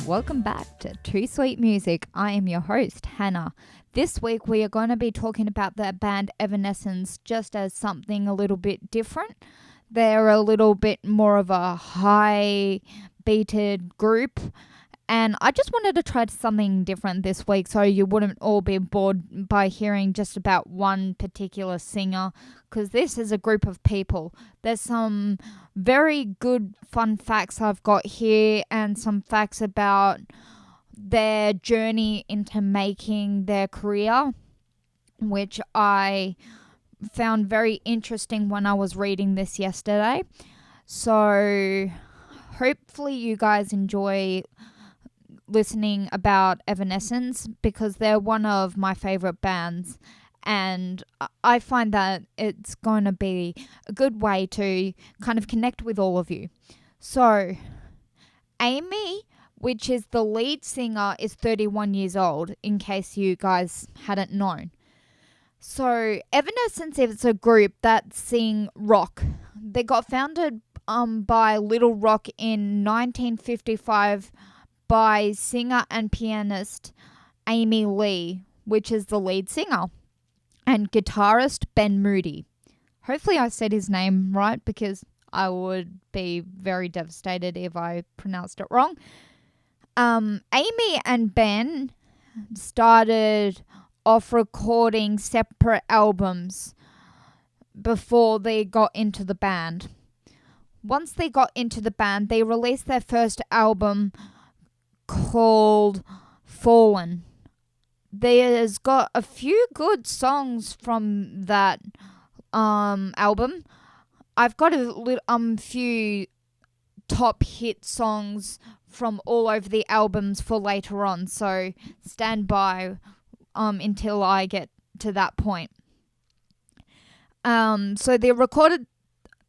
Welcome back to 2Sweet Music. I am your host, Hannah. This week we are going to be talking about the band Evanescence just as something a little bit different. They're a little bit more of a high-beated group, and I just wanted to try something different this week so you wouldn't all be bored by hearing just about one particular singer, because this is a group of people. There's some very good fun facts I've got here and some facts about their journey into making their career, which I found very interesting when I was reading this yesterday. So hopefully you guys enjoy listening about Evanescence, because they're one of my favorite bands, and I find that it's going to be a good way to kind of connect with all of you. So Amy, which is the lead singer, is 31 years old, in case you guys hadn't known. So Evanescence is a group that sing rock. They got founded by Little Rock in 1955 by singer and pianist Amy Lee, which is the lead singer, and guitarist Ben Moody. Hopefully I said his name right, because I would be very devastated if I pronounced it wrong. Amy and Ben started off recording separate albums before they got into the band. Once they got into the band, they released their first album called Fallen. There's got a few good songs from that album. I've got a few top hit songs from all over the albums for later on, so stand by until I get to that point. So they recorded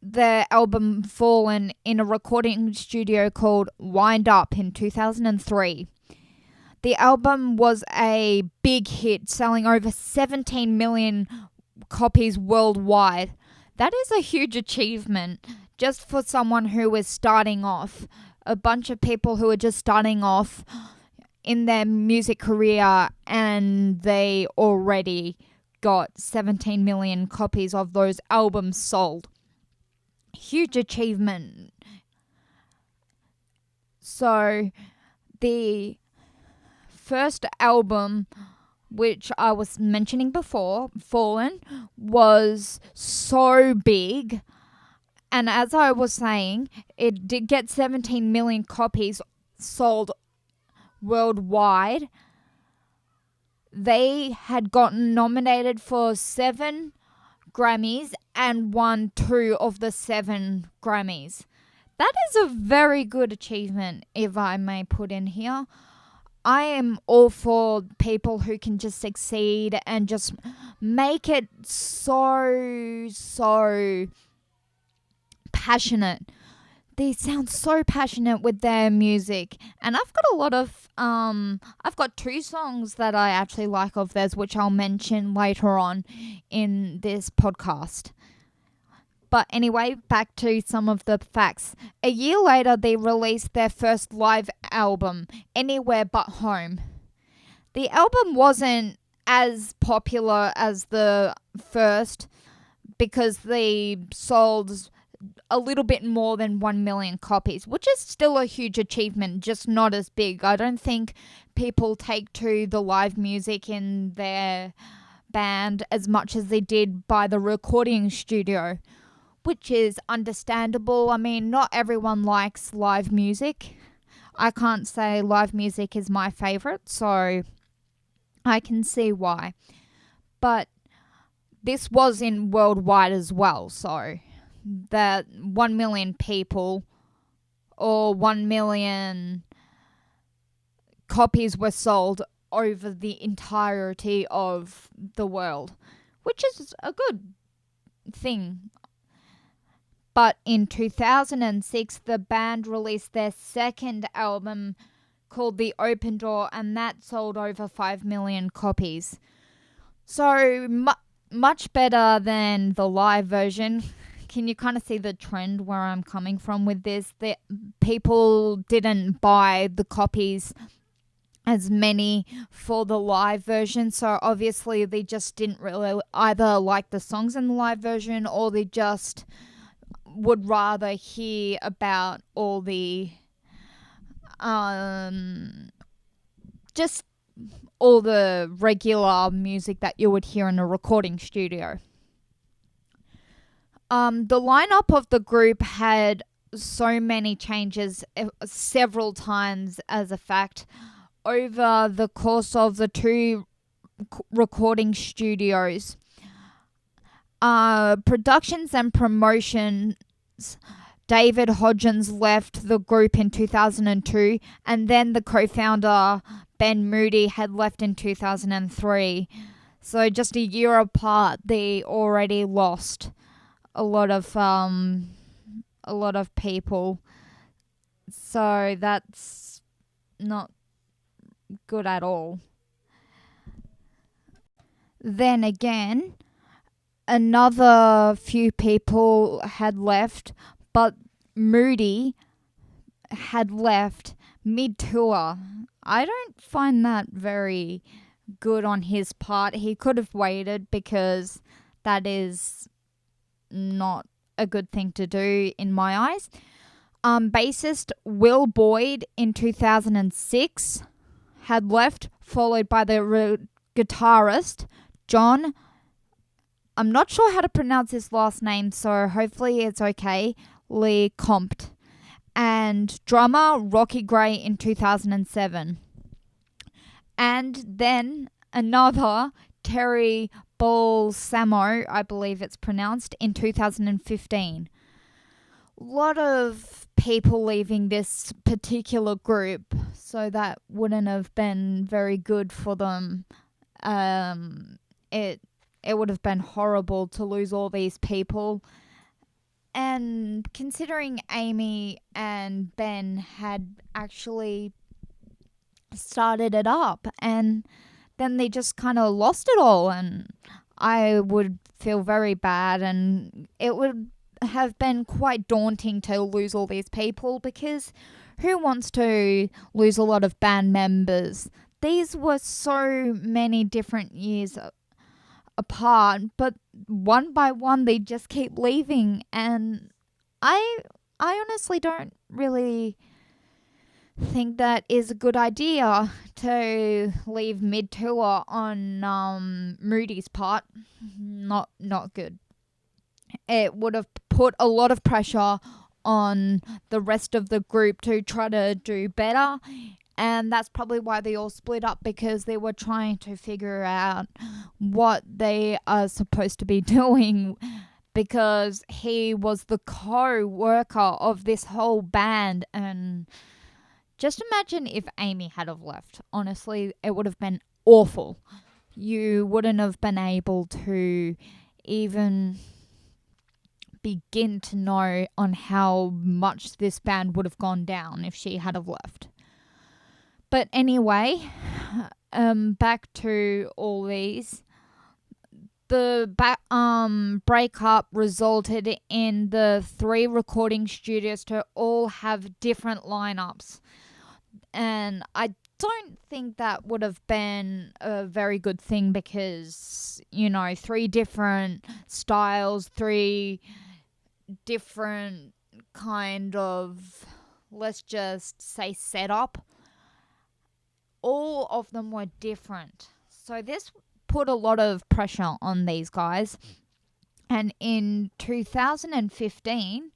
their album Fallen in a recording studio called Wind Up in 2003. The album was a big hit, selling over 17 million copies worldwide. That is a huge achievement just for someone who is starting off. A bunch of people who are just starting off in their music career, and they already got 17 million copies of those albums sold. Huge achievement. So the first album, which I was mentioning before, Fallen, was so big, and as I was saying, it did get 17 million copies sold worldwide. They had gotten nominated for 7 Grammys and won 2 of the 7 Grammys. That is a very good achievement, if I may put in here. I am all for people who can just succeed and just make it so passionate. They sound so passionate with their music, and I've got 2 songs that I actually like of theirs, which I'll mention later on in this podcast. But anyway, back to some of the facts. A year later, they released their first live album, Anywhere But Home. The album wasn't as popular as the first, because they sold a little bit more than 1 million copies, which is still a huge achievement, just not as big. I don't think people take to the live music in their band as much as they did by the recording studio, which is understandable. I mean, not everyone likes live music. I can't say live music is my favorite, so I can see why. But this was in worldwide as well, so that 1 million people or 1 million copies were sold over the entirety of the world, which is a good thing. But in 2006, the band released their second album called The Open Door, and that sold over 5 million copies. So much better than the live version. Can you kind of see the trend where I'm coming from with this? The people didn't buy the copies as many for the live version, so obviously they just didn't really either like the songs in the live version, or they just would rather hear about all the just all the regular music that you would hear in a recording studio. The lineup of the group had so many changes several times, as a fact, over the course of the two recording studios. Productions and promotions. David Hodgins left the group in 2002, and then the co-founder Ben Moody had left in 2003. So just a year apart, they already lost a lot of people. So that's not good at all. Then again, another few people had left, but Moody had left mid-tour. I don't find that very good on his part. He could have waited, because that is not a good thing to do in my eyes. Bassist Will Boyd in 2006 had left, followed by the guitarist John, I'm not sure how to pronounce his last name, so hopefully it's okay, Lee Compt, and drummer Rocky Gray in 2007. And then another Terry Balsamo, I believe it's pronounced, in 2015. A lot of people leaving this particular group, so that wouldn't have been very good for them. It would have been horrible to lose all these people. And considering Amy and Ben had actually started it up, and then they just kind of lost it all, and I would feel very bad, and it would have been quite daunting to lose all these people, because who wants to lose a lot of band members? These were so many different years apart, but one by one they just keep leaving, and I honestly don't really think that is a good idea to leave mid-tour on Moody's part. Not good. It would have put a lot of pressure on the rest of the group to try to do better, and that's probably why they all split up, because they were trying to figure out what they are supposed to be doing, because he was the co-worker of this whole band. And just imagine if Amy had have left. Honestly, it would have been awful. You wouldn't have been able to even begin to know on how much this band would have gone down if she had have left. But anyway, back to all these. The breakup resulted in the 3 recording studios to all have different lineups. And I don't think that would have been a very good thing, because, 3 different styles, 3 different kind of, let's just say, setup. All of them were different. So this put a lot of pressure on these guys. And in 2015,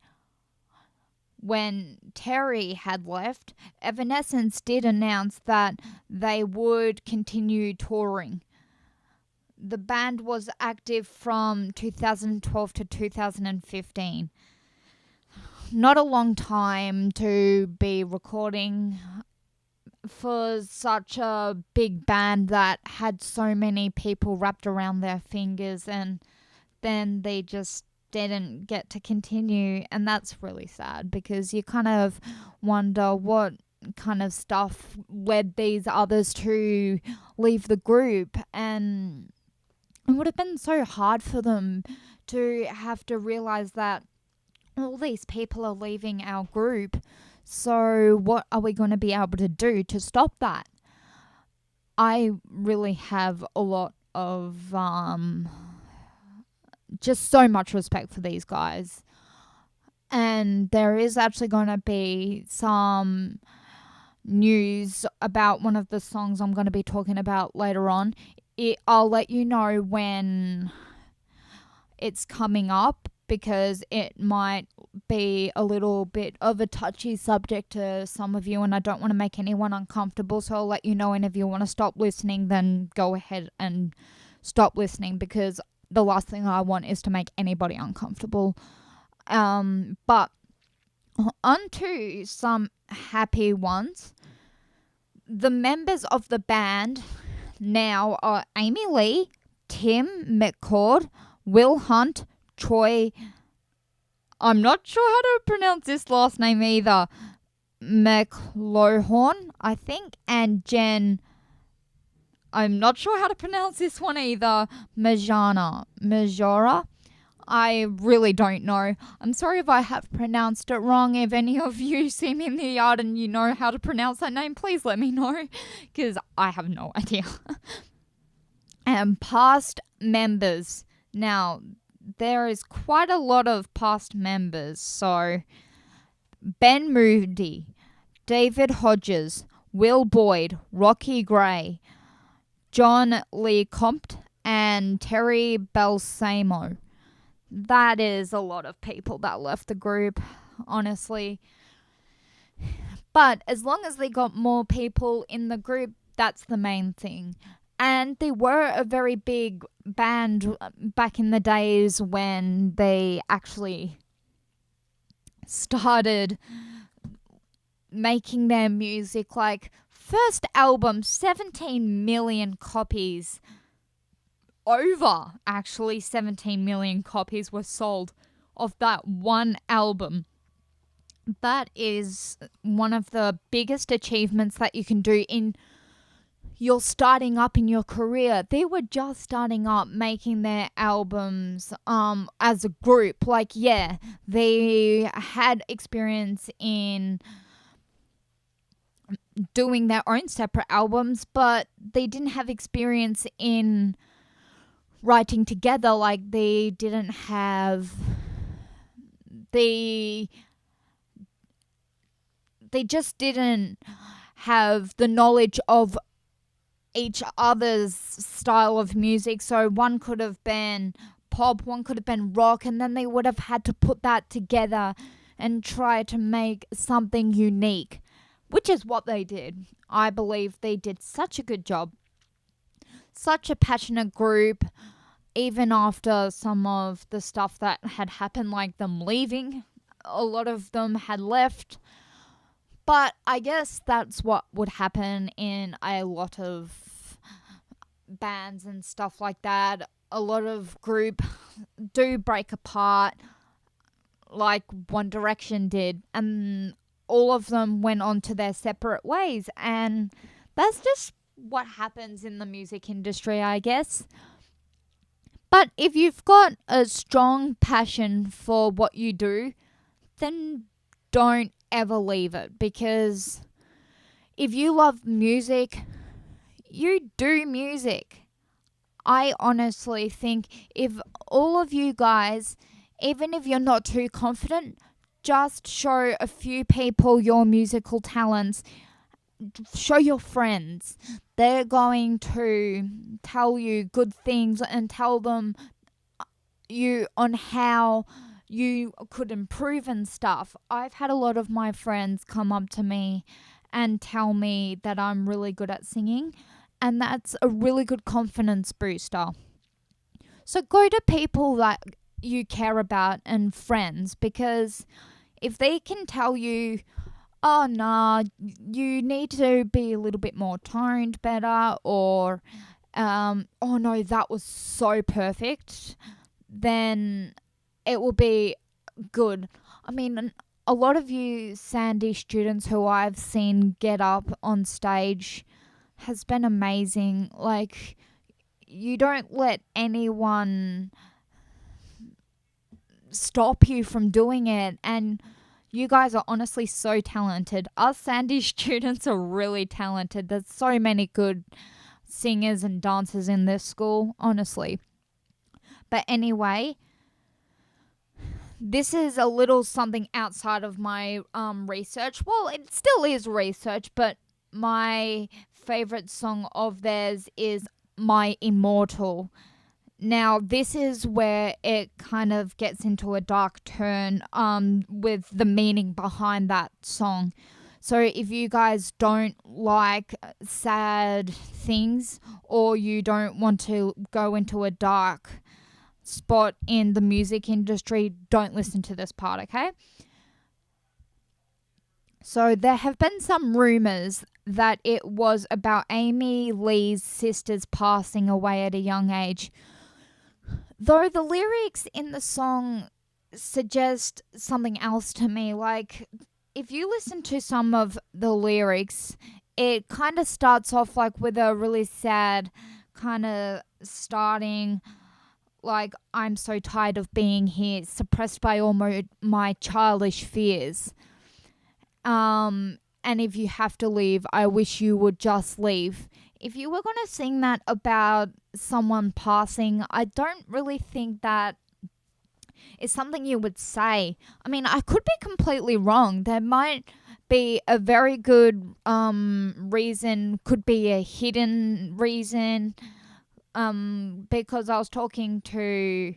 when Terry had left, Evanescence did announce that they would continue touring. The band was active from 2012 to 2015. Not a long time to be recording for such a big band that had so many people wrapped around their fingers, and then they just didn't get to continue, and that's really sad, because you kind of wonder what kind of stuff led these others to leave the group. And it would have been so hard for them to have to realize that all these people are leaving our group. So what are we going to be able to do to stop that? I really have a lot of just so much respect for these guys. And there is actually going to be some news about one of the songs I'm going to be talking about later on. I'll let you know when it's coming up, because it might be a little bit of a touchy subject to some of you, and I don't want to make anyone uncomfortable, so I'll let you know. And if you want to stop listening, then go ahead and stop listening, because the last thing I want is to make anybody uncomfortable. But on to some happy ones. The members of the band now are Amy Lee, Tim McCord, Will Hunt, Troy, I'm not sure how to pronounce this last name either, McLohorn, I think, and Jen, I'm not sure how to pronounce this one either, Majora. I really don't know. I'm sorry if I have pronounced it wrong. If any of you see me in the yard and you know how to pronounce that name, please let me know, because I have no idea. And past members. Now, there is quite a lot of past members. So, Ben Moody, David Hodges, Will Boyd, Rocky Gray, John Lee Compt, and Terry Balsamo. That is a lot of people that left the group, honestly. But as long as they got more people in the group, that's the main thing. And they were a very big band back in the days when they actually started making their music. Like, first album, 17 million copies. Over, actually, 17 million copies were sold of that one album. That is one of the biggest achievements that you can do in your starting up in your career. They were just starting up making their albums as a group. Like, yeah, they had experience in doing their own separate albums, but they didn't have experience in writing together. Like, they didn't have they just didn't have the knowledge of each other's style of music. So one could have been pop, one could have been rock, and then they would have had to put that together and try to make something unique, which is what they did. I believe they did such a good job. Such a passionate group, even after some of the stuff that had happened, like them leaving. A lot of them had left. But I guess that's what would happen in a lot of bands and stuff like that. A lot of group do break apart, like One Direction did, and all of them went on to their separate ways. And that's just what happens in the music industry, I guess. But if you've got a strong passion for what you do, then don't ever leave it, because if you love music, you do music. I honestly think if all of you guys, even if you're not too confident, just show a few people your musical talents, show your friends. They're going to tell you good things and tell them you on how you could improve and stuff. I've had a lot of my friends come up to me and tell me that I'm really good at singing, and that's a really good confidence booster. So go to people that you care about and friends, because if they can tell you, oh, nah, you need to be a little bit more toned better, or, oh no, that was so perfect, then it will be good. I mean, a lot of you Sandy students who I've seen get up on stage has been amazing. Like, you don't let anyone stop you from doing it. And you guys are honestly so talented. Us Sandy students are really talented. There's so many good singers and dancers in this school, honestly. But anyway, this is a little something outside of my research. Well, it still is research, but my favorite song of theirs is My Immortal. Now, this is where it kind of gets into a dark turn with the meaning behind that song. So if you guys don't like sad things, or you don't want to go into a dark spot in the music industry, don't listen to this part, okay? So there have been some rumors that it was about Amy Lee's sisters passing away at a young age. Though the lyrics in the song suggest something else to me. Like, if you listen to some of the lyrics, it kind of starts off like with a really sad kind of starting, like, I'm so tired of being here, suppressed by all my childish fears. And if you have to leave, I wish you would just leave. If you were going to sing that about someone passing, I don't really think that is something you would say. I mean, I could be completely wrong. There might be a very good reason, could be a hidden reason. Because I was talking to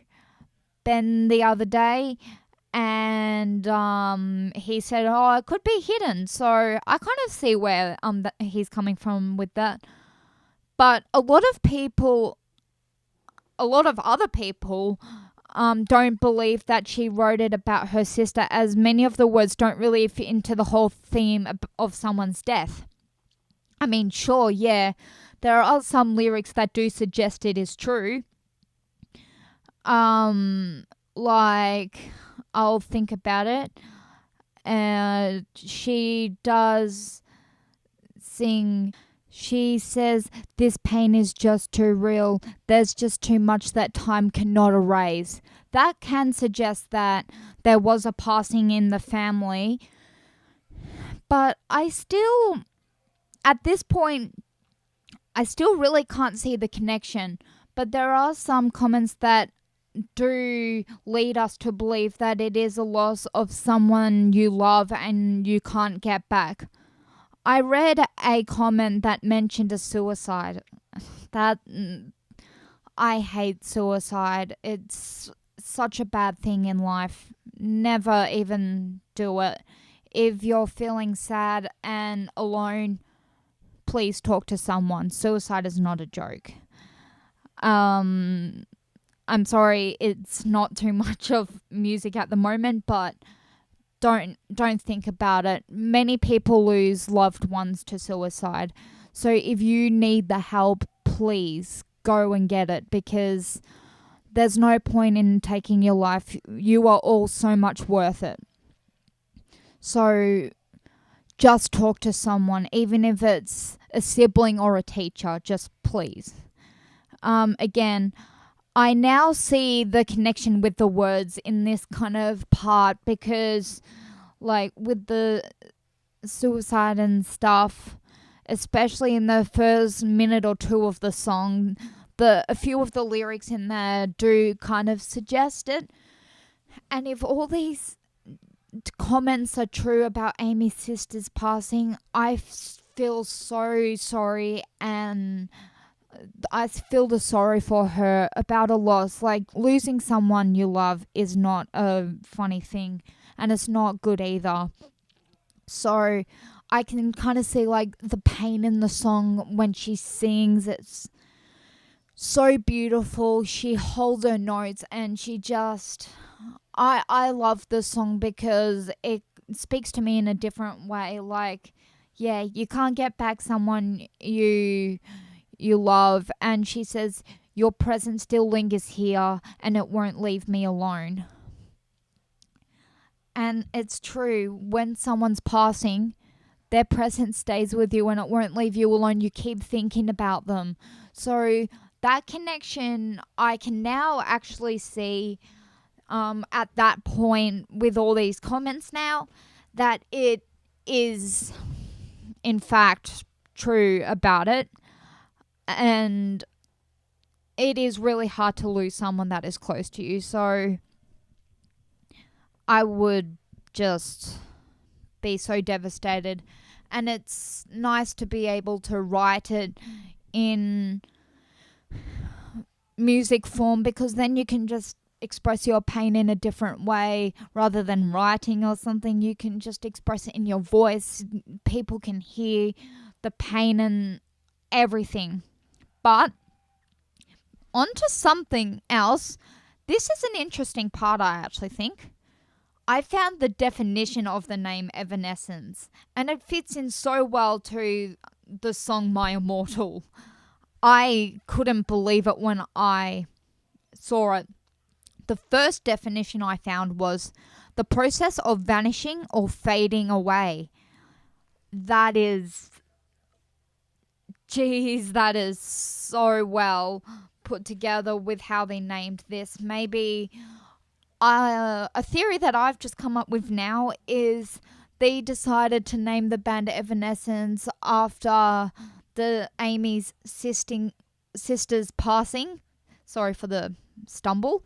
Ben the other day, and he said, "Oh, it could be hidden." So I kind of see where he's coming from with that. But a lot of other people, don't believe that she wrote it about her sister, as many of the words don't really fit into the whole theme of someone's death. I mean, sure, yeah, there are some lyrics that do suggest it is true. Like, I'll think about it. She does sing. She says, "This pain is just too real. There's just too much that time cannot erase." That can suggest that there was a passing in the family. But at this point, I still really can't see the connection. But there are some comments that do lead us to believe that it is a loss of someone you love and you can't get back. I read a comment that mentioned a suicide. That I hate suicide. It's such a bad thing in life. Never even do it. If you're feeling sad and alone, please talk to someone. Suicide is not a joke. I'm sorry, it's not too much of music at the moment, but don't think about it. Many people lose loved ones to suicide. So if you need the help, please go and get it, because there's no point in taking your life. You are all so much worth it. So just talk to someone, even if it's a sibling or a teacher, just please. Again, I now see the connection with the words in this kind of part, because, like, with the suicide and stuff, especially in the first minute or two of the song, a few of the lyrics in there do kind of suggest it. And if all these comments are true about Amy's sister's passing, I feel so sorry, and I feel the sorry for her about a loss. Like, losing someone you love is not a funny thing, and it's not good either. So I can kind of see, like, the pain in the song when she sings. It's so beautiful. She holds her notes, and she just... I love this song because it speaks to me in a different way. Like, yeah, you can't get back someone you love, and she says, "Your presence still lingers here, and it won't leave me alone." And it's true. When someone's passing, their presence stays with you and it won't leave you alone. You keep thinking about them. So that connection, I can now actually see at that point with all these comments now that it is in fact true about it, and it is really hard to lose someone that is close to you. So I would just be so devastated, and it's nice to be able to write it in music form, because then you can just express your pain in a different way rather than writing or something. You can just express it in your voice. People can hear the pain and everything. But on to something else. This is an interesting part, I actually think. I found the definition of the name Evanescence, and it fits in so well to the song My Immortal. I couldn't believe it when I saw it. The first definition I found was the process of vanishing or fading away. That is, that is so well put together with how they named this. Maybe a theory that I've just come up with now is they decided to name the band Evanescence after the Amy's sister's passing. Sorry for the stumble.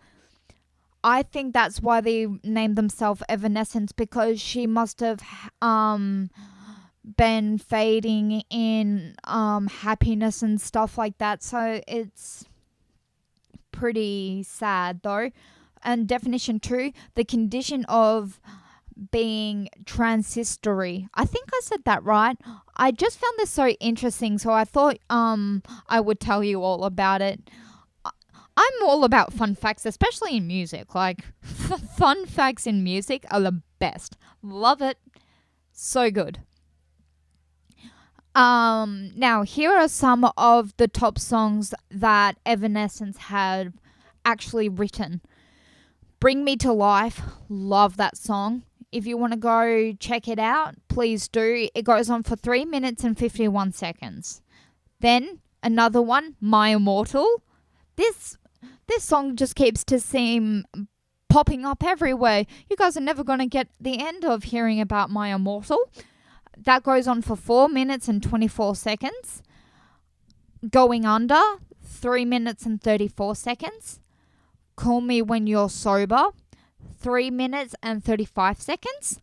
I think that's why they named themselves Evanescence, because she must have been fading in happiness and stuff like that. So it's pretty sad though. And definition 2, the condition of being transistory. I think I said that right. I just found this so interesting, so I thought I would tell you all about it. I'm all about fun facts, especially in music. Like, fun facts in music are the best. Love it. So good. Now, here are some of the top songs that Evanescence had actually written. Bring Me to Life. Love that song. If you want to go check it out, please do. It goes on for 3 minutes and 51 seconds. Then, another one, My Immortal. This song just keeps to seem popping up everywhere. You guys are never going to get the end of hearing about My Immortal. That goes on for 4 minutes and 24 seconds. Going Under, 3 minutes and 34 seconds. Call Me When You're Sober, 3 minutes and 35 seconds.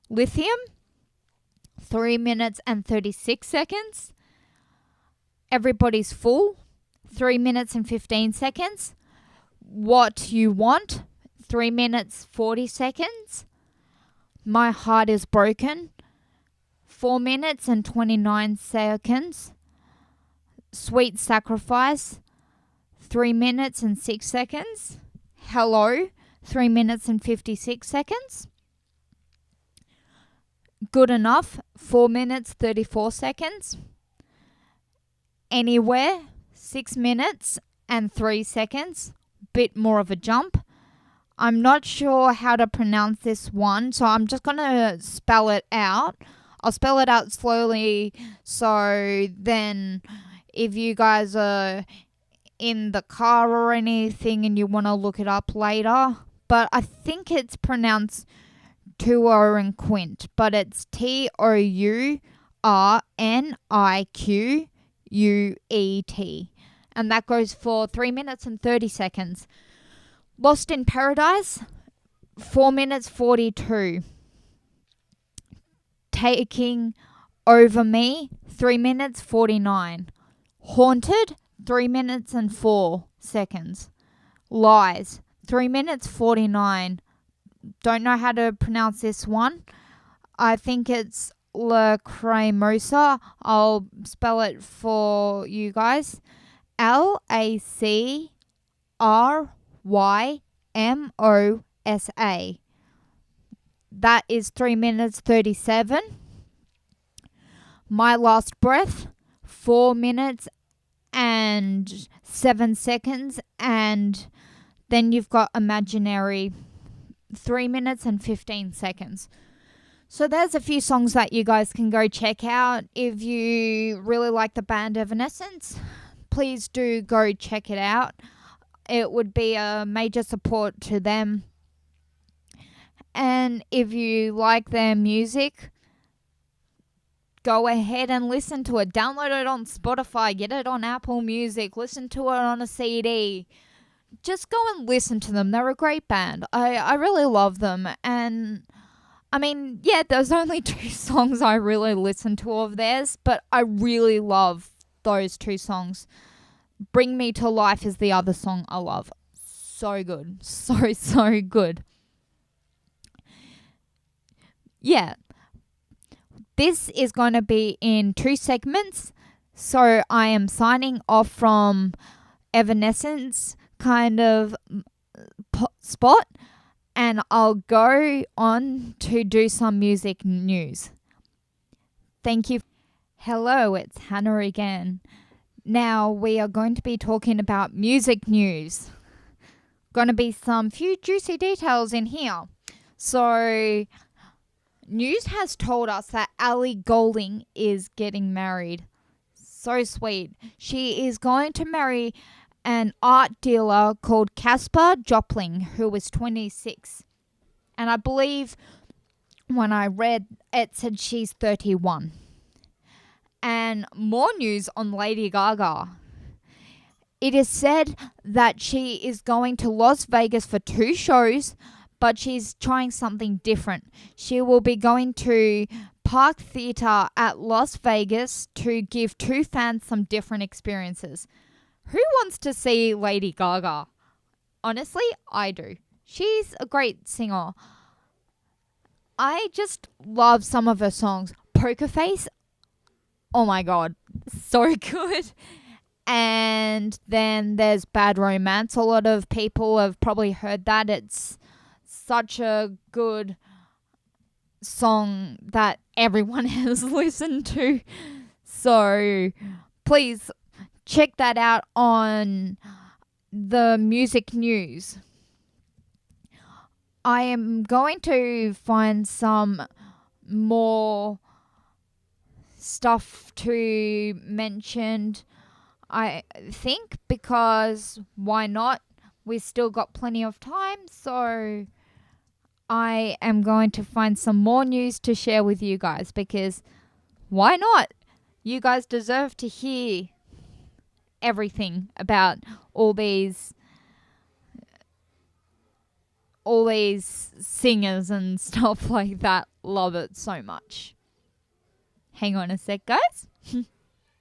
Lithium, 3 minutes and 36 seconds. Everybody's Full, 3 minutes and 15 seconds. What You Want, 3 minutes 40 seconds. My Heart Is Broken, 4 minutes and 29 seconds. Sweet Sacrifice, 3 minutes and 6 seconds. Hello, 3 minutes and 56 seconds. Good Enough, 4 minutes 34 seconds. Anywhere, 6 minutes and 3 seconds. Bit more of a jump. I'm not sure how to pronounce this one, so I'm just going to spell it out. I'll spell it out slowly, so then if you guys are in the car or anything and you want to look it up later, but I think it's pronounced Tuo and Quint, but it's Tourniquet, and that goes for 3 minutes and 30 seconds. Lost in Paradise, 4 minutes 42. Taking Over Me, 3 minutes 49. Haunted, 3 minutes and 4 seconds. Lies, 3 minutes 49. Don't know how to pronounce this one. I think it's La Cremosa. I'll spell it for you guys. LACRYMOSA. That is 3 minutes 37. My Last Breath, 4 minutes and 7 seconds. And then you've got Imaginary, 3 minutes and 15 seconds. So there's a few songs that you guys can go check out. If you really like the band Evanescence, please do go check it out. It would be a major support to them And if you like their music, go ahead and listen to it. Download it on Spotify, get it on Apple Music, listen to it on a CD. Just go and listen to them. They're a great band. I really love them. And I mean, yeah, there's only 2 songs I really listen to of theirs, but I really love those 2 songs. Bring Me to Life is the other song I love. So good. So good. Yeah. This is going to be in 2 segments. So I am signing off from Evanescence kind of spot, and I'll go on to do some music news. Thank you. Hello, it's Hannah again. Now we are going to be talking about music news. Going to be some few juicy details in here. So, news has told us that Ellie Goulding is getting married. So sweet. She is going to marry an art dealer called Caspar Jopling, who is 26. And I believe when I read it said she's 31. And more news on Lady Gaga. It is said that she is going to Las Vegas for 2 shows, but she's trying something different. She will be going to Park Theatre at Las Vegas to give 2 fans some different experiences. Who wants to see Lady Gaga? Honestly, I do. She's a great singer. I just love some of her songs. Poker Face, oh my god, so good. And then there's Bad Romance. A lot of people have probably heard that. It's such a good song that everyone has listened to. So please check that out on the music news. I am going to find some more stuff to mention, I think, because why not? We've still got plenty of time, so I am going to find some more news to share with you guys, because why not? You guys deserve to hear everything about all these singers and stuff like that. Love it so much. Hang on a sec, guys.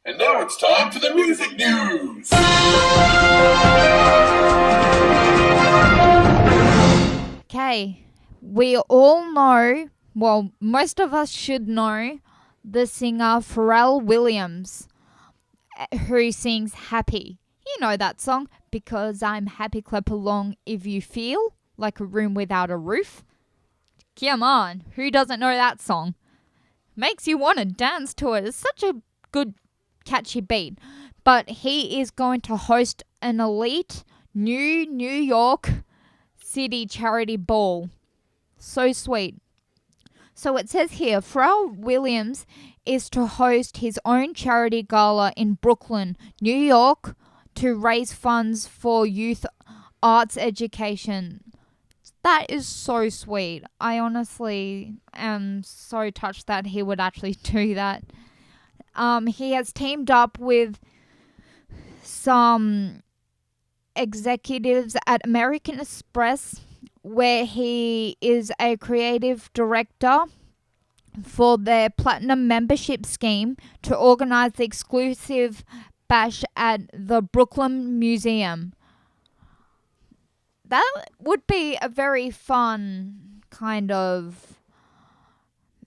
And now it's time for the music news! Okay, we all know, well, most of us should know, the singer Pharrell Williams, who sings Happy. You know that song, Because I'm Happy, clap along if you feel like a room without a roof. Come on, who doesn't know that song? Makes you want to dance to it. It's such a good, catchy beat. But he is going to host an elite New York City charity ball. So sweet. So it says here, Pharrell Williams is to host his own charity gala in Brooklyn, New York, to raise funds for youth arts education. That is so sweet. I honestly am so touched that he would actually do that. He has teamed up with some executives at American Express, where he is a creative director for their platinum membership scheme to organize the exclusive bash at the Brooklyn Museum. That would be a very fun kind of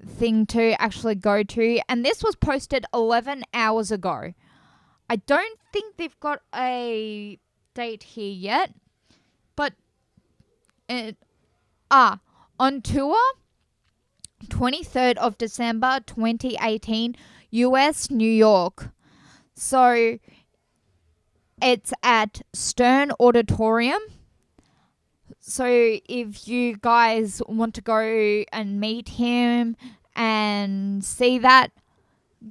thing to actually go to. And this was posted 11 hours ago. I don't think they've got a date here yet. But on tour, 23rd of December 2018, US, New York. So it's at Stern Auditorium. So if you guys want to go and meet him and see that,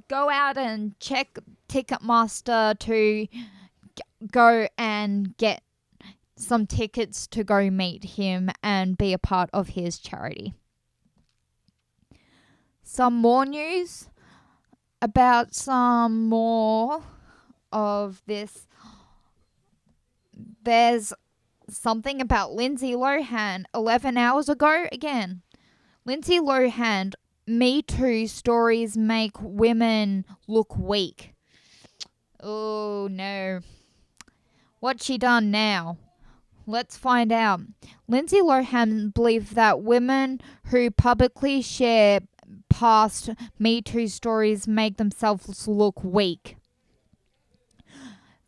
go out and check Ticketmaster to go and get some tickets to go meet him and be a part of his charity. Some more news about some more of this. There's something about Lindsay Lohan 11 hours ago again. Lindsay Lohan, Me Too stories make women look weak. Oh no. What's she done now? Let's find out. Lindsay Lohan believes that women who publicly share past Me Too stories make themselves look weak.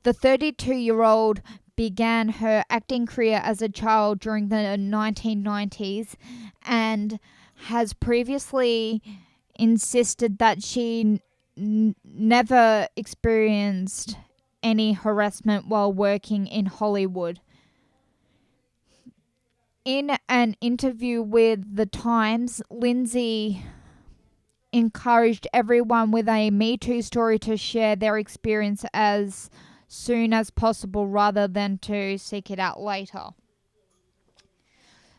The 32-year-old began her acting career as a child during the 1990s and has previously insisted that she never experienced any harassment while working in Hollywood. In an interview with The Times, Lindsay encouraged everyone with a Me Too story to share their experience as soon as possible rather than to seek it out later.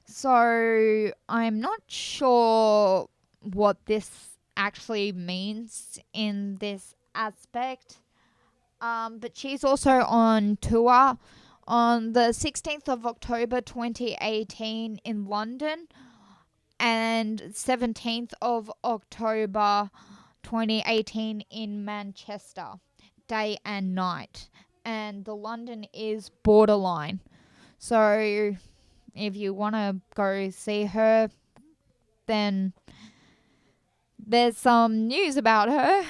So I'm not sure what this actually means in this aspect. But she's also on tour on the 16th of October 2018 in London and 17th of October 2018 in Manchester, day and night. And the London is borderline. So if you want to go see her, then there's some news about her.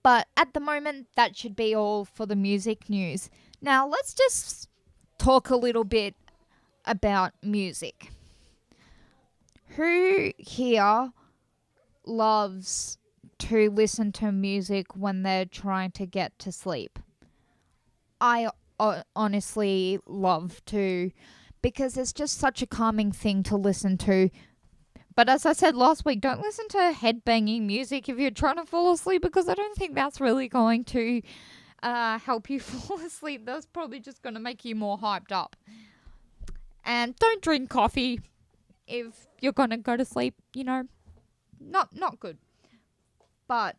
But at the moment, that should be all for the music news. Now, let's just talk a little bit about music. Who here loves to listen to music when they're trying to get to sleep? I honestly love to, because it's just such a calming thing to listen to. But as I said last week, don't listen to headbanging music if you're trying to fall asleep, because I don't think that's really going to help you fall asleep. That's probably just going to make you more hyped up. And don't drink coffee if you're going to go to sleep, not good. But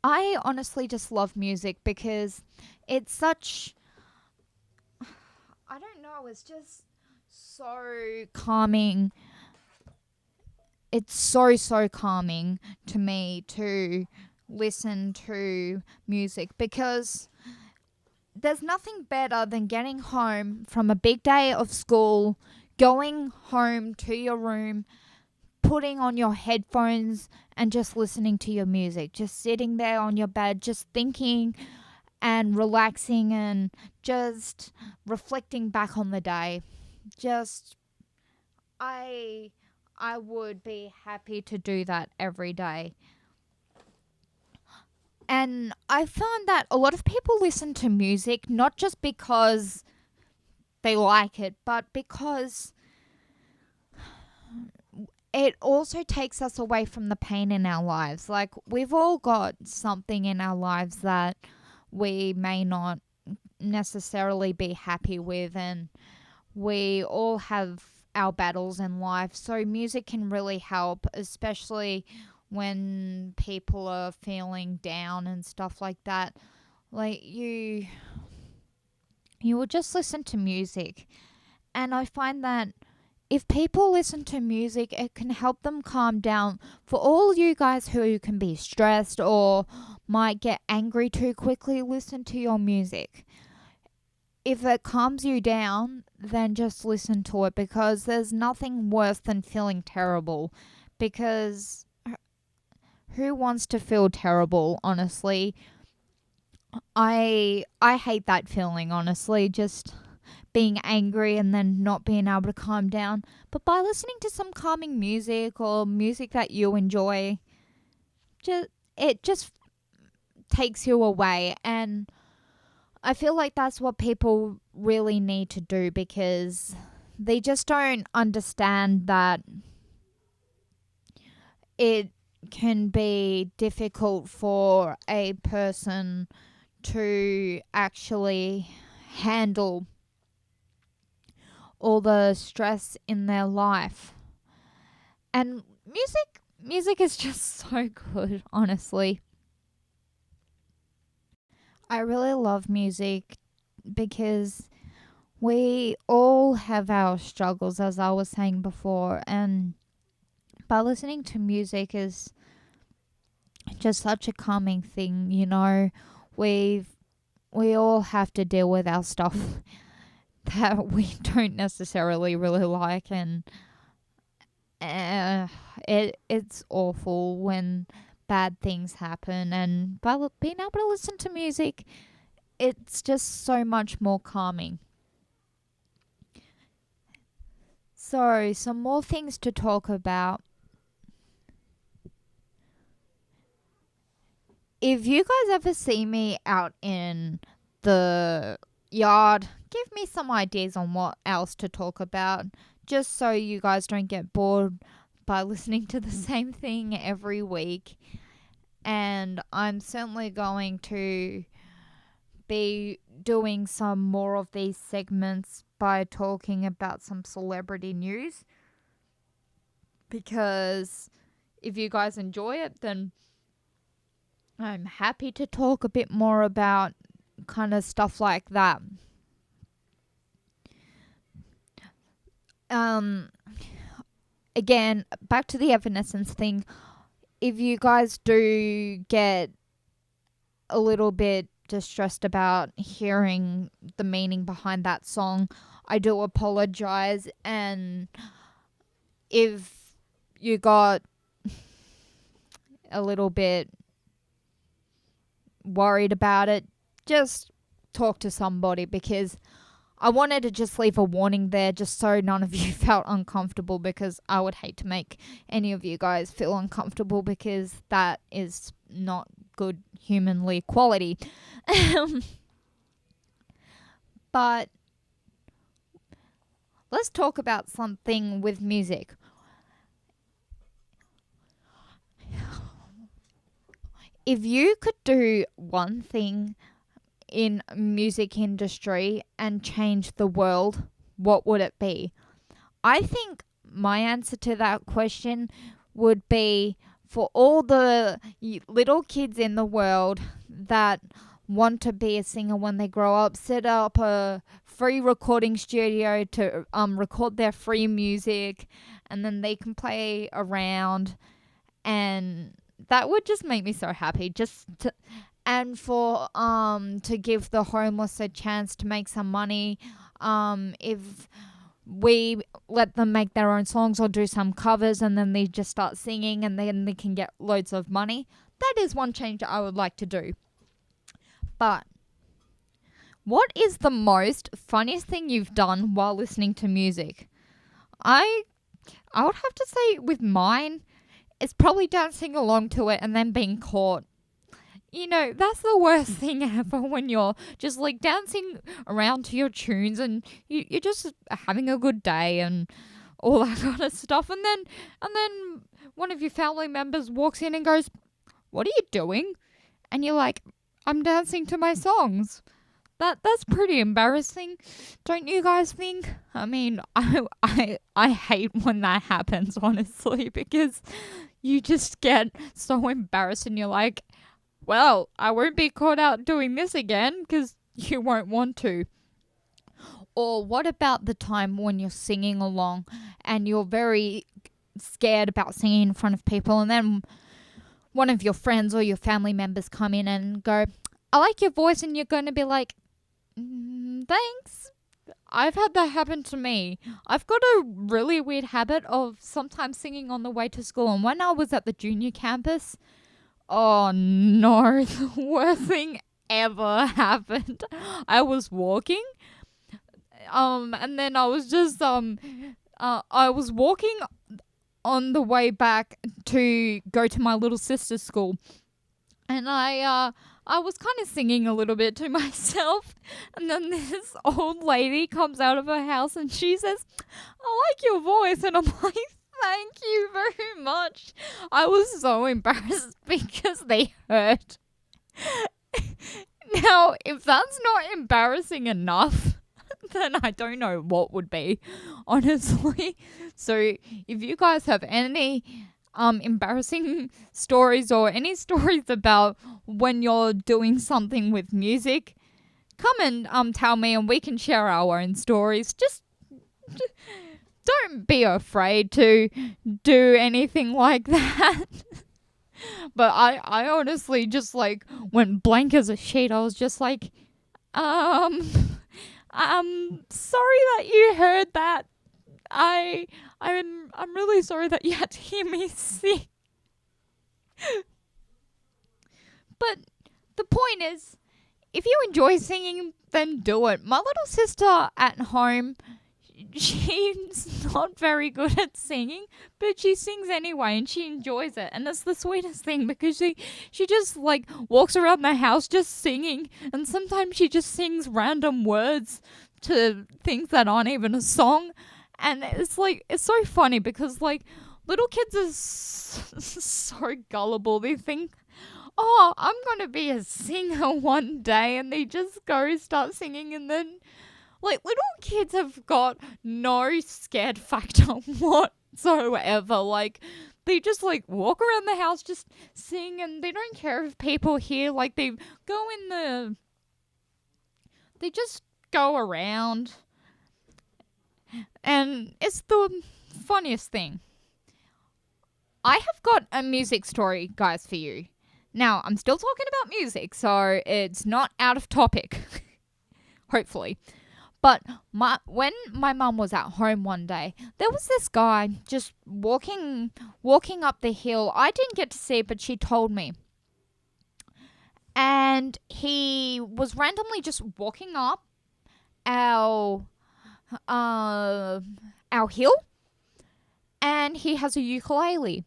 I honestly just love music because it's such, I don't know, it's just so calming. It's so calming to me to listen to music, because there's nothing better than getting home from a big day of school, going home to your room, putting on your headphones and just listening to your music, just sitting there on your bed, just thinking and relaxing and just reflecting back on the day. I would be happy to do that every day. And I found that a lot of people listen to music not just because they like it, but because it also takes us away from the pain in our lives. Like, we've all got something in our lives that we may not necessarily be happy with, and we all have our battles in life. So music can really help, especially when people are feeling down and stuff like that. Like, you will just listen to music. And I find that if people listen to music, it can help them calm down. For all you guys who can be stressed or might get angry too quickly, listen to your music. If it calms you down, then just listen to it, because there's nothing worse than feeling terrible. Because who wants to feel terrible, honestly? I hate that feeling, honestly, just being angry and then not being able to calm down. But by listening to some calming music or music that you enjoy, it just takes you away. And I feel like that's what people really need to do, because they just don't understand that it can be difficult for a person to actually handle all the stress in their life. And music is just so good, honestly. I really love music because we all have our struggles, as I was saying before, and by listening to music is just such a calming thing, you know. We all have to deal with our stuff that we don't necessarily really like, and it's awful when bad things happen, and by being able to listen to music, it's just so much more calming. So, some more things to talk about. If you guys ever see me out in the yard, give me some ideas on what else to talk about, just so you guys don't get bored by listening to the same thing every week. And I'm certainly going to be doing some more of these segments by talking about some celebrity news, because if you guys enjoy it, then I'm happy to talk a bit more about kind of stuff like that. Again, back to the Evanescence thing. If you guys do get a little bit distressed about hearing the meaning behind that song, I do apologize. And if you got a little bit worried about it, just talk to somebody, because I wanted to just leave a warning there just so none of you felt uncomfortable, because I would hate to make any of you guys feel uncomfortable, because that is not good humanly quality. But let's talk about something with music. If you could do one thing in music industry and change the world, what would it be? I think my answer to that question would be, for all the little kids in the world that want to be a singer when they grow up, set up a free recording studio to record their free music, and then they can play around, and that would just make me so happy. And for to give the homeless a chance to make some money, if we let them make their own songs or do some covers, and then they just start singing, and then they can get loads of money. That is one change I would like to do. But what is the most funniest thing you've done while listening to music? I would have to say with mine, it's probably dancing along to it and then being caught. You know, that's the worst thing ever, when you're just like dancing around to your tunes and you're just having a good day and all that kind of stuff. And then one of your family members walks in and goes, "What are you doing?" And you're like, "I'm dancing to my songs." That's pretty embarrassing, don't you guys think? I mean, I hate when that happens, honestly, because you just get so embarrassed and you're like, well, I won't be caught out doing this again, because you won't want to. Or what about the time when you're singing along and you're very scared about singing in front of people, and then one of your friends or your family members come in and go, "I like your voice," and you're going to be like, "Thanks." I've had that happen to me. I've got a really weird habit of sometimes singing on the way to school, and when I was at the junior campus, oh no, the worst thing ever happened. I was walking, and then I was just I was walking on the way back to go to my little sister's school, and I was kind of singing a little bit to myself, and then this old lady comes out of her house and she says, "I like your voice," and I'm like, "Thank you very much." I was so embarrassed because they heard. Now, if that's not embarrassing enough, then I don't know what would be, honestly. So if you guys have any embarrassing stories or any stories about when you're doing something with music, come and tell me and we can share our own stories. Just don't be afraid to do anything like that. But I honestly just like went blank as a sheet. I was just like, sorry that you heard that. I'm really sorry that you had to hear me sing. But the point is, if you enjoy singing, then do it. My little sister at home, she's not very good at singing, but she sings anyway and she enjoys it. And it's the sweetest thing because she just like walks around the house just singing, and sometimes she just sings random words to things that aren't even a song. And it's like, it's so funny because like little kids are so gullible. They think, oh, I'm gonna be a singer one day, and they just go start singing, and then like little kids have got no scared factor whatsoever. Like they just like walk around the house, just sing, and they don't care if people hear. Like they just go around, and it's the funniest thing. I have got a music story, guys, for you. Now, I'm still talking about music, so it's not out of topic. Hopefully. But when my mum was at home one day, there was this guy just walking up the hill. I didn't get to see it, but she told me. And he was randomly just walking up our hill, and he has a ukulele.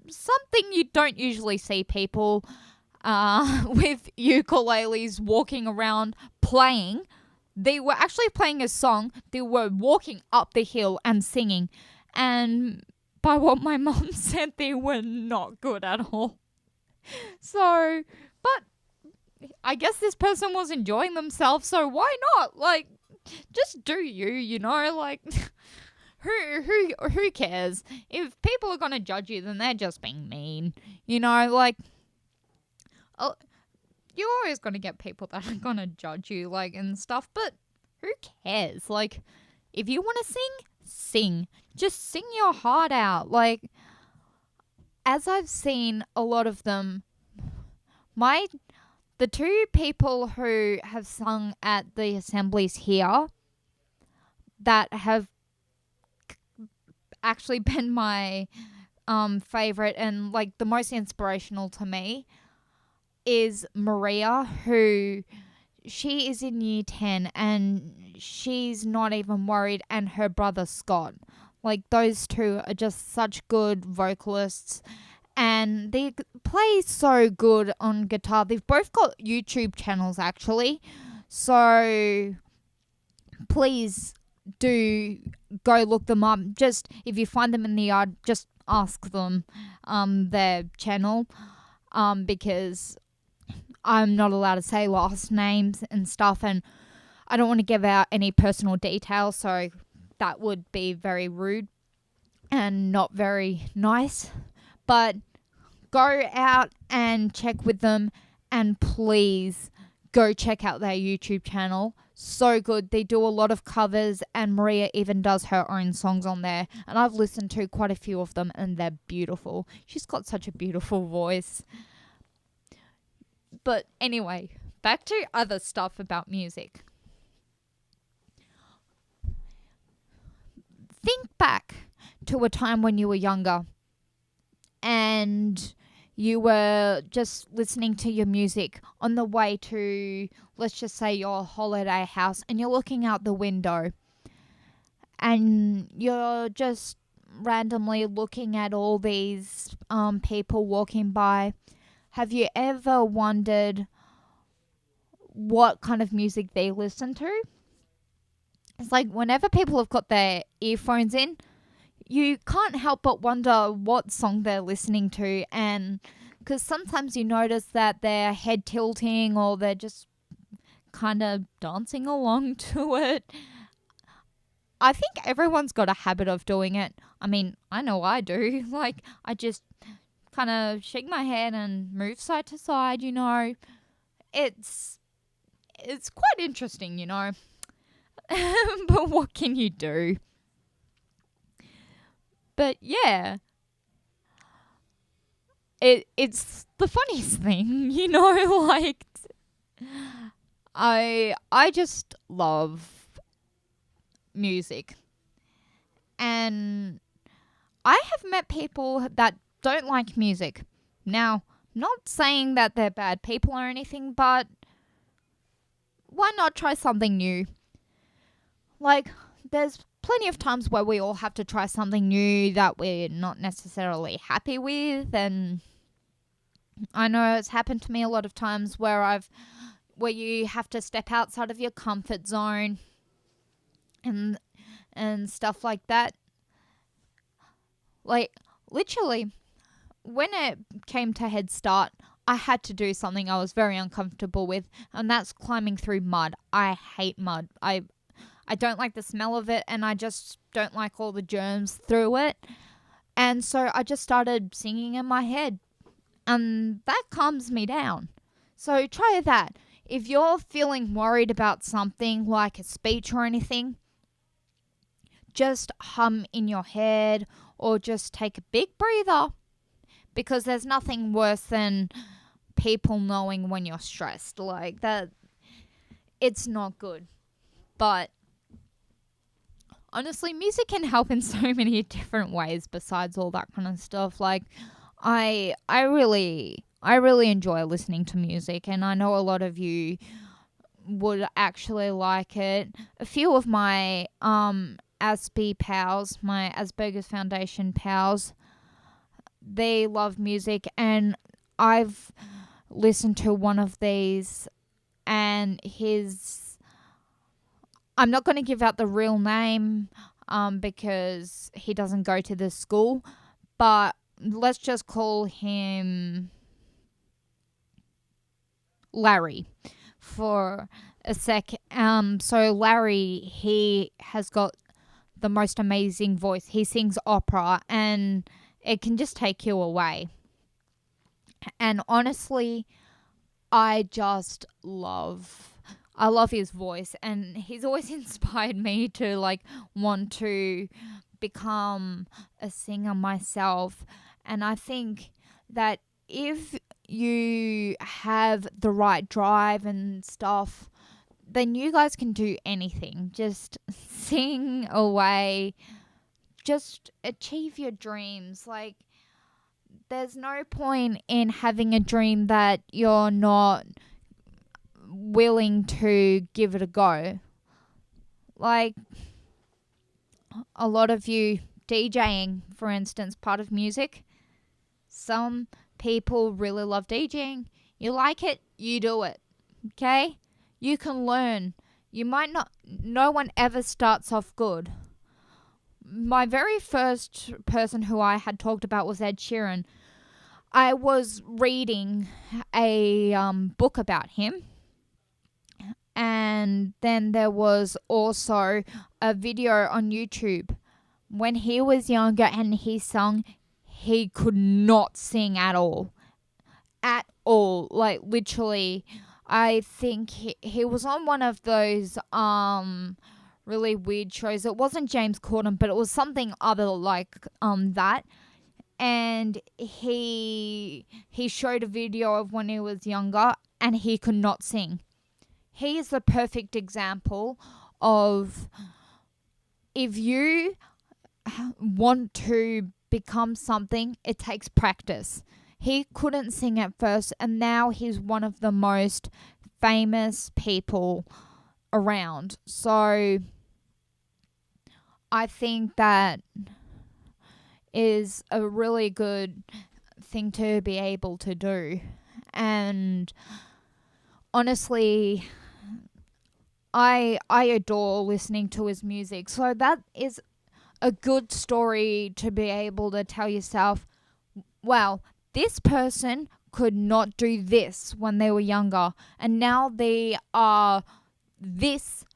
Something you don't usually see people with ukuleles walking around playing. They were actually playing a song. They were walking up the hill and singing. And by what my mum said, they were not good at all. So, but I guess this person was enjoying themselves, so why not? Like, just do you know? Like, who cares? If people are gonna judge you, then they're just being mean. You know, like, you're always gonna get people that are gonna judge you, like, and stuff, but who cares? Like, if you wanna sing. Just sing your heart out. Like, as I've seen a lot of them, the two people who have sung at the assemblies here that have actually been my favorite and like the most inspirational to me is Maria, who she is in year 10 and she's not even worried, and her brother Scott. Like, those two are just such good vocalists, and they play so good on guitar. They've both got YouTube channels actually, so please do go look them up. Just if you find them in the yard, just ask them their channel, because I'm not allowed to say last names and stuff, and I don't want to give out any personal details, so that would be very rude and not very nice. But go out and check with them, and please go check out their YouTube channel. So good. They do a lot of covers, and Maria even does her own songs on there, and I've listened to quite a few of them, and they're beautiful. She's got such a beautiful voice. But anyway, back to other stuff about music. Think back to a time when you were younger and you were just listening to your music on the way to, let's just say, your holiday house, and you're looking out the window and you're just randomly looking at all these people walking by. Have you ever wondered what kind of music they listen to? It's like whenever people have got their earphones in, you can't help but wonder what song they're listening to, and Because sometimes you notice that they're head tilting or they're just kind of dancing along to it. I think everyone's got a habit of doing it. I mean, I know I do. Like, I just kind of shake my head and move side to side, you know. It's quite interesting, you know. But what can you do? But yeah, it's the funniest thing, you know, like I just love music. And I have met people that don't like music. Now, not saying that they're bad people or anything, but why not try something new? Like, there's plenty of times where we all have to try something new that we're not necessarily happy with, and I know it's happened to me a lot of times where you have to step outside of your comfort zone and stuff like that. Like, literally, when it came to Head Start, I had to do something I was very uncomfortable with, and that's climbing through mud. I hate mud. I don't like the smell of it, and I just don't like all the germs through it. And so I just started singing in my head, and that calms me down. So try that. If you're feeling worried about something like a speech or anything, just hum in your head or just take a big breather, because there's nothing worse than people knowing when you're stressed. Like that, it's not good. But honestly, music can help in so many different ways besides all that kind of stuff. Like, I really enjoy listening to music, and I know a lot of you would actually like it. A few of my ASB pals, my Asperger's Foundation pals, they love music, and I've listened to one of these, and I'm not going to give out the real name because he doesn't go to this school, but let's just call him Larry for a sec. So Larry, he has got the most amazing voice. He sings opera, and it can just take you away. And honestly, I love his voice, and he's always inspired me to like want to become a singer myself. And I think that if you have the right drive and stuff, then you guys can do anything. Just sing away. Just achieve your dreams. Like, there's no point in having a dream that you're not willing to give it a go. Like, a lot of you DJing, for instance, part of music. Some people really love DJing. You like it, you do it. Okay? You can learn. You might not, no one ever starts off good. My very first person who I had talked about was Ed Sheeran. I was reading a book about him, and then there was also a video on YouTube. When he was younger and he sung, he could not sing at all. At all. Like, literally, I think he was on one of those really weird shows. It wasn't James Corden, but it was something other like that. And he showed a video of when he was younger, and he could not sing. He is the perfect example of, if you want to become something, it takes practice. He couldn't sing at first, and now he's one of the most famous people around. So I think that is a really good thing to be able to do. And honestly, I adore listening to his music. So that is a good story to be able to tell yourself, well, this person could not do this when they were younger, and now they are this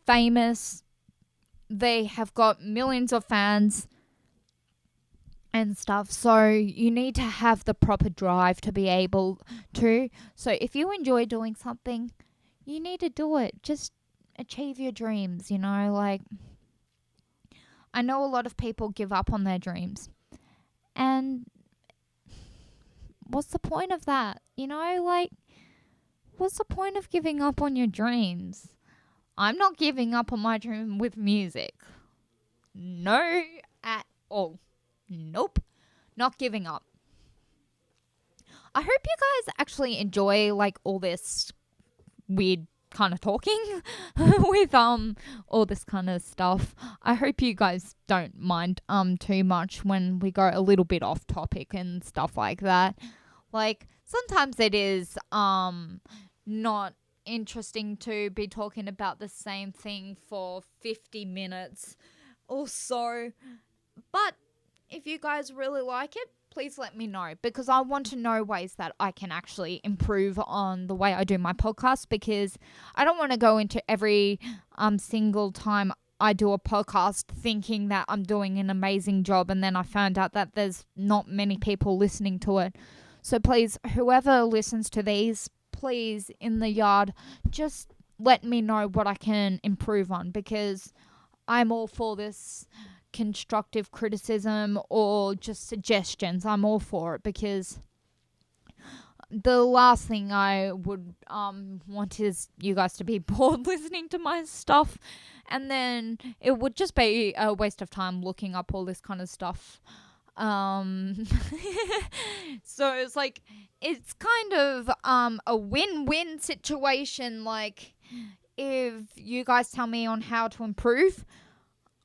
famous. They have got millions of fans and stuff. So you need to have the proper drive to be able to. So if you enjoy doing something, you need to do it. Just achieve your dreams, you know, like I know a lot of people give up on their dreams. And what's the point of that? You know, like what's the point of giving up on your dreams? I'm not giving up on my dream with music. No, at all. Nope. Not giving up. I hope you guys actually enjoy like all this weird kind of talking with all this kind of stuff. I hope you guys don't mind too much when we go a little bit off topic and stuff like that. Like sometimes it is not interesting to be talking about the same thing for 50 minutes or so. But if you guys really like it, please let me know, because I want to know ways that I can actually improve on the way I do my podcast, because I don't want to go into every single time I do a podcast thinking that I'm doing an amazing job and then I found out that there's not many people listening to it. So please, whoever listens to these, please in the yard, just let me know what I can improve on, because I'm all for this constructive criticism or just suggestions. I'm all for it, because the last thing I would want is you guys to be bored listening to my stuff, and then it would just be a waste of time looking up all this kind of stuff. So it's like, it's kind of a win-win situation. Like, if you guys tell me on how to improve,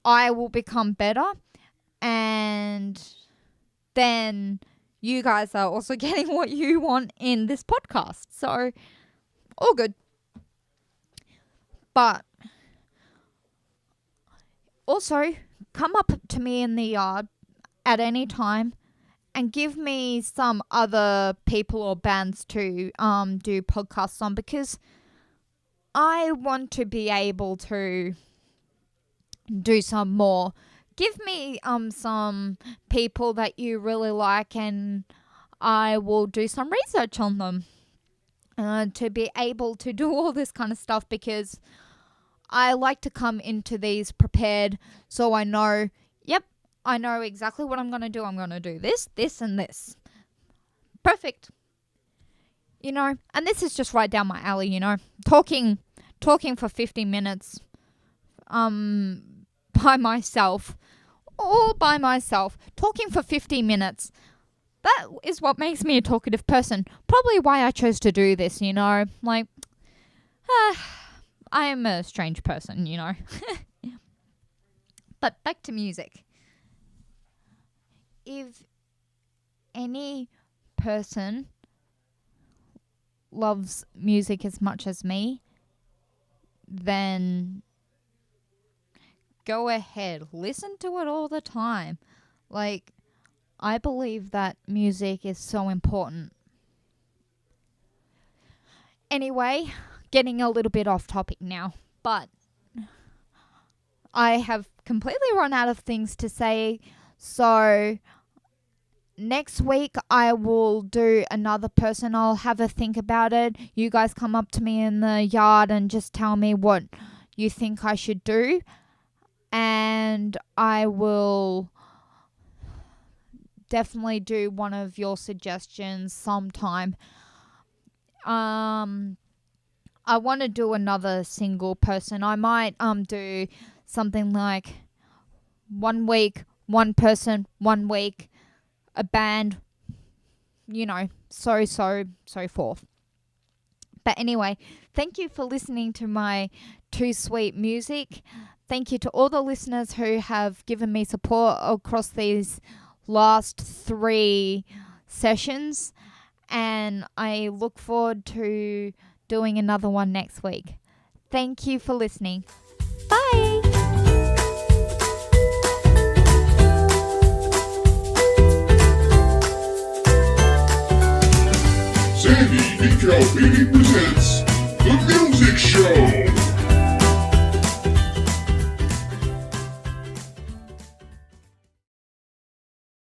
I will become better, and then you guys are also getting what you want in this podcast. So, all good. But also, come up to me in the yard at any time and give me some other people or bands to do podcasts on, because I want to be able to do some more. Give me some people that you really like, and I will do some research on them to be able to do all this kind of stuff, because I like to come into these prepared, so I know, yep, I know exactly what I'm going to do. I'm going to do this, this, and this. Perfect. You know, and this is just right down my alley, you know. Talking for 50 minutes by myself, talking for 50 minutes. That is what makes me a talkative person. Probably why I chose to do this, you know. Like, I am a strange person, you know. But back to music. If any person loves music as much as me, then go ahead, listen to it all the time. Like, I believe that music is so important. Anyway, getting a little bit off topic now, but I have completely run out of things to say. So next week I will do another person. I'll have a think about it. You guys come up to me in the yard and just tell me what you think I should do, and I will definitely do one of your suggestions sometime. I want to do another single person. I might do something like 1 week, one person, 1 week, a band, you know, so forth. But anyway, thank you for listening to my 2Sweet music. Thank you to all the listeners who have given me support across these last 3 sessions, and I look forward to doing another one next week. Thank you for listening. Bye. Andy VCAL presents The Music Show.